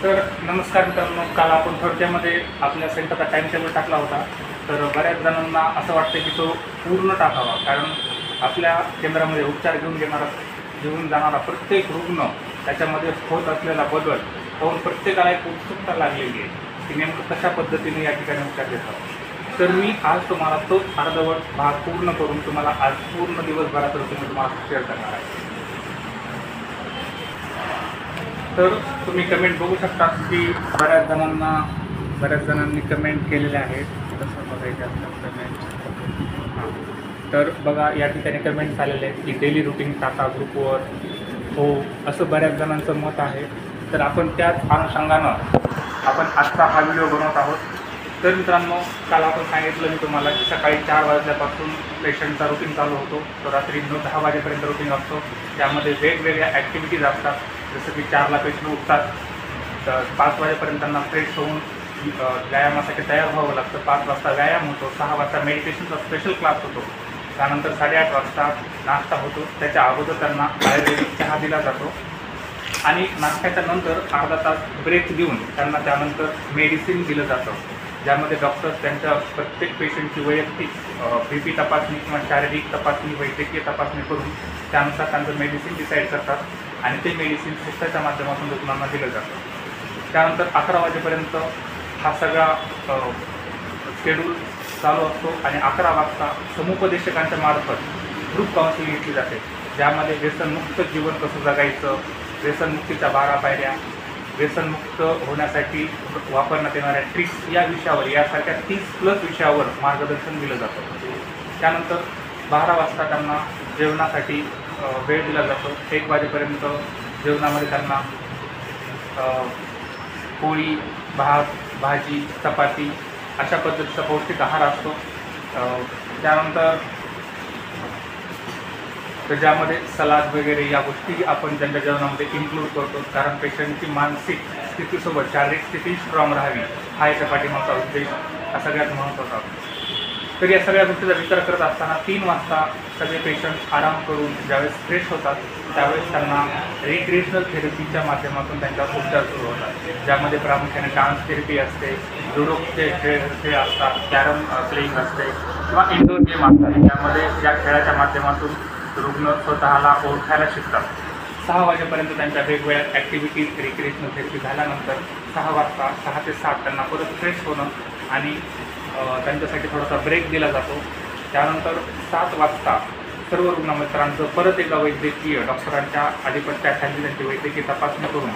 तर नमस्कार मित्रांनो, काल आपण थोडक्यामध्ये आपल्या सेंटरचा टाईम टेबल टाकला होता. तर बऱ्याच जणांना असं वाटतं की तो पूर्ण टाकावा, कारण आपल्या केंद्रामध्ये उपचार घेऊन जाणारा प्रत्येक रुग्ण त्याच्यामध्ये होत असलेला बदल पाहून प्रत्येकाला एक उत्सुकता लागलेली आहे की नेमकं कशा पद्धतीने या ठिकाणी उपचार घेतात. तर मी आज तुम्हाला तो अर्धवट भाग पूर्ण करून तुम्हाला आज पूर्ण दिवसभराचं रुटीन तुम्हाला शेअर करणार आहे. तर तुम्ही कमेंट बघू शकता की बऱ्याच जणांनी कमेंट केलेल्या आहेत. तसं बघायचं असतं कमेंट. हां, तर बघा या ठिकाणी कमेंट्स आलेले आहेत की डेली रुटीन टाका ग्रुपवर. हो, असं बऱ्याच जणांचं मत आहे. तर आपण त्याच अनुषंगानं आपण आजचा हा व्हिडिओ बनवत आहोत. तर मित्रांनो, काल आपण सांगितलं मी तुम्हाला की सकाळी 4 वाजल्यापासून पेशंटचा रुटीन चालू होतो, तो रात्री 9-10 वाजेपर्यंत रुटीन असतो. त्यामध्ये वेगवेगळ्या ॲक्टिव्हिटीज असतात. जसं की 4ला पेशंट उठतात, तर 5 वाजेपर्यंत त्यांना फ्रेश होऊन व्यायामासाठी तयार व्हावं लागतं. 5 वाजता व्यायाम होतो, 6 वाजता मेडिटेशनचा स्पेशल क्लास होतो. त्यानंतर 8:30 वाजता नाश्ता होतो. त्याच्या अगोदर त्यांना आयुर्वेदिक चहा दिला जातो आणि नाश्त्याच्या नंतर अर्धा तास ब्रेक देऊन त्यांना त्यानंतर मेडिसिन दिलं जातं, ज्यामध्ये डॉक्टर्स त्यांच्या प्रत्येक पेशंटची वैयक्तिक BP तपासणी किंवा शारीरिक तपासणी, वैद्यकीय तपासणी करून त्यानुसार त्यांचं मेडिसिन डिसाईड करतात आणि ते मेडिसिन स्वतःच्या माध्यमातून रुग्णांना दिलं जातं. त्यानंतर 11 वाजेपर्यंत हा सगळा शेड्यूल चालू असतो आणि 11 वाजता समुपदेशकांच्या मार्फत ग्रुप काउन्सिलिंग घेतली जाते, ज्यामध्ये व्यसनमुक्त जीवन कसं जगायचं, व्यसनमुक्तीच्या 12 पायऱ्या, व्यसनमुक्त होण्यासाठी वापरण्यात येणाऱ्या ट्रिक्स या विषयावर, यासारख्या 30+ विषयावर मार्गदर्शन दिलं जातं. त्यानंतर 12 वाजता त्यांना जेवणासाठी वेळ दिला जातो. 1 वाजेपर्यंत जेवणामध्ये त्यांना पोळी, भात, भाजी, चपाती अशा पद्धतीचा पौष्टिक आहार असतो. त्यानंतर तर ज्यामध्ये सलाद वगैरे या गोष्टी आपण त्यांच्या जेवणामध्ये इन्क्लूड करतो, कारण पेशंटची मानसिक स्थितीसोबत शारीरिक स्थिती स्ट्रॉंग राहावी, हा याच्या पाठीमागचा उद्देश हा सगळ्यात महत्त्वाचा. तर या सगळ्या गोष्टीचा विचार करत असताना 3 वाजता सगळे पेशंट आराम करून ज्यावेळेस फ्रेश होतात, त्यावेळेस त्यांना रिक्रिएशनल थेरपीच्या माध्यमातून त्यांचा उपचार सुरू होतात, ज्यामध्ये प्रामुख्याने डान्स थेरपी असते, लुडोचे खेळ असतात, कॅरम प्लेइंग असते किंवा इंडोर गेम असतात. त्यामध्ये या खेळाच्या माध्यमातून रुग्ण स्वतःला ओळखायला शिकतात. 6 वाजेपर्यंत त्यांच्या वेगवेगळ्या ॲक्टिव्हिटीज रिक्रिएशनल थेरपी झाल्यानंतर 6 वाजता 6 ते 7 त्यांना परत फ्रेश होणं आणि त्यांच्यासाठी थोडासा ब्रेक दिला जातो. त्यानंतर 7 वाजता सर्व रुग्णमित्रांचं परत एकदा वैद्यकीय डॉक्टरांच्या आधिपत्याखाली त्यांची वैद्यकीय तपासणी करून